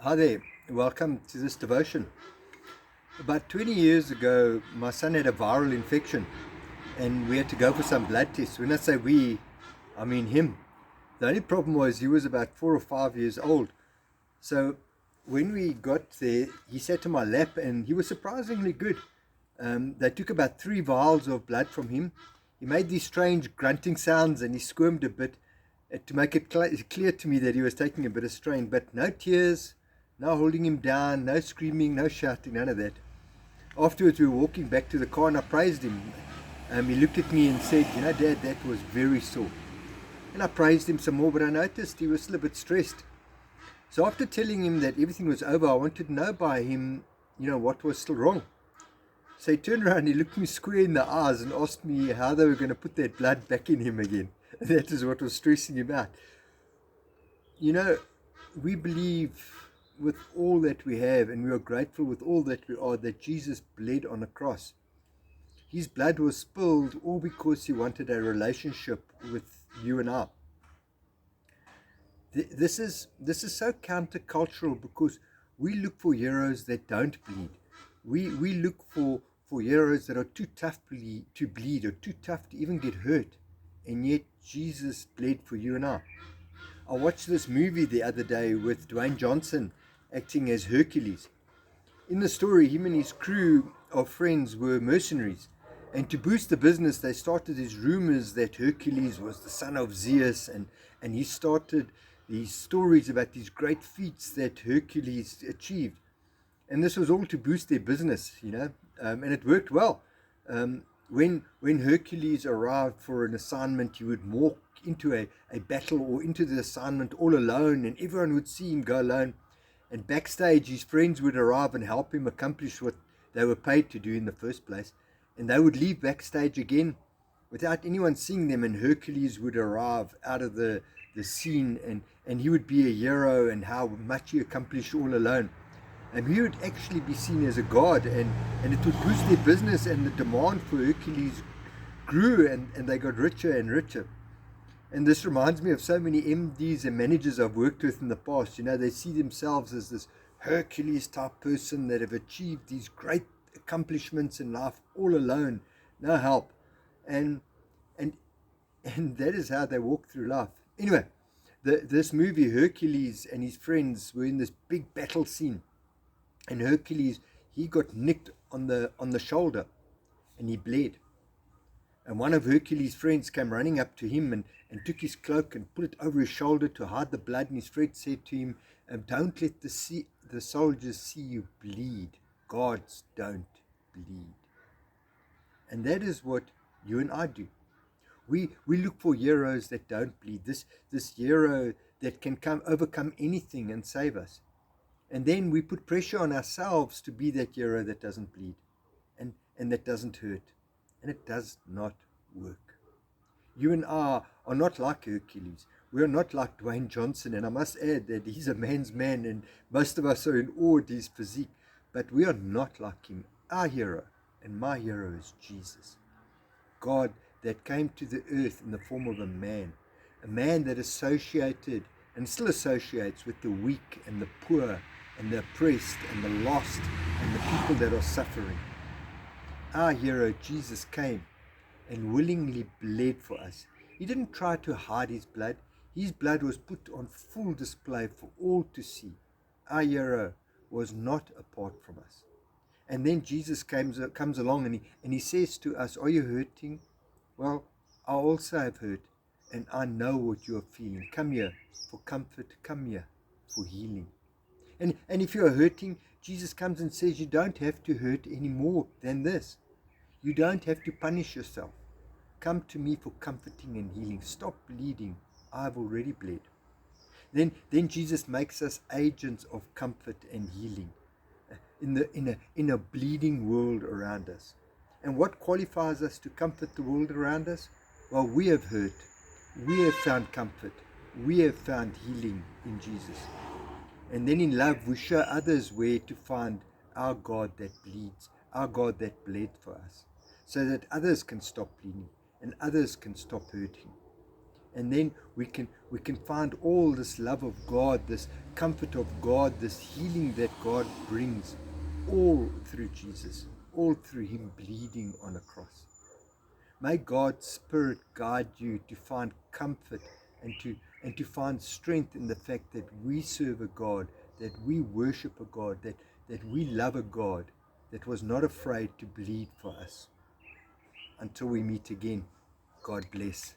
Hi there, welcome to this devotion. About 20 years ago, my son had a viral infection and we had to go for some blood tests. When I say we, I mean him. The only problem was he was about 4 or 5 years old. So when we got there, he sat on my lap and he was surprisingly good. They took about 3 vials of blood from him. He made these strange grunting sounds and he squirmed a bit to make it clear to me that he was taking a bit of strain, but no tears, no holding him down, no screaming, no shouting, none of that. Afterwards, we were walking back to the car and I praised him. He looked at me and said, "You know, Dad, that was very sore." And I praised him some more, but I noticed he was still a bit stressed. So after telling him that everything was over, I wanted to know by him, what was still wrong. So he turned around, he looked me square in the eyes and asked me how they were going to put that blood back in him again. That is what was stressing him out. You know, we believe with all that we have, and we are grateful with all that we are, that Jesus bled on a cross. His blood was spilled all because he wanted a relationship with you and I. This is so countercultural because we look for heroes that don't bleed. We look for heroes that are too tough to bleed or too tough to even get hurt. And yet Jesus bled for you and I. I watched this movie the other day with Dwayne Johnson acting as Hercules. In the story, him and his crew of friends were mercenaries. And to boost the business, they started these rumors that Hercules was the son of Zeus, and he started these stories about these great feats that Hercules achieved. And this was all to boost their business, and it worked well. When Hercules arrived for an assignment, he would walk into a battle or into the assignment all alone, and everyone would see him go alone. And backstage, his friends would arrive and help him accomplish what they were paid to do in the first place. And they would leave backstage again without anyone seeing them, and Hercules would arrive out of the scene, and he would be a hero and how much he accomplished all alone. And he would actually be seen as a god, and it would boost their business, and the demand for Hercules grew, and they got richer and richer. And this reminds me of so many MDs and managers I've worked with in the past. They see themselves as this Hercules type person that have achieved these great accomplishments in life all alone, no help. And and and that is how they walk through life. Anyway, this movie, Hercules and his friends were in this big battle scene. And Hercules, he got nicked on the shoulder and he bled. And one of Hercules' friends came running up to him and took his cloak and put it over his shoulder to hide the blood. And his friend said to him, "Don't let the soldiers see you bleed. Gods don't bleed." And that is what you and I do. We look for heroes that don't bleed. This hero that can overcome anything and save us. And then we put pressure on ourselves to be that hero that doesn't bleed and that doesn't hurt. And it does not work. You and I are not like Hercules. We are not like Dwayne Johnson. And I must add that he's a man's man and most of us are in awe at his physique. But we are not like him. Our hero, and my hero, is Jesus. God that came to the earth in the form of a man that associated and still associates with the weak and the poor and the oppressed and the lost and the people that are suffering. Our hero, Jesus, came and willingly bled for us. He didn't try to hide his blood. His blood was put on full display for all to see. Our hero was not apart from us. And then Jesus comes along and he says to us, "Are you hurting? Well, I also have hurt, and I know what you are feeling. Come here for comfort. Come here for healing." And if you are hurting, Jesus comes and says you don't have to hurt any more than this. You don't have to punish yourself. Come to me for comforting and healing. Stop bleeding. I've already bled. Then Jesus makes us agents of comfort and healing in a bleeding world around us. And what qualifies us to comfort the world around us? Well, we have hurt. We have found comfort. We have found healing in Jesus. And then in love, we show others where to find our God that bleeds, our God that bled for us, so that others can stop bleeding and others can stop hurting. And then we can find all this love of God, this comfort of God, this healing that God brings, all through Jesus, all through him bleeding on a cross. May God's Spirit guide you to find comfort and to find strength in the fact that we serve a God, that we worship a God, that we love a God that was not afraid to bleed for us. Until we meet again, God bless.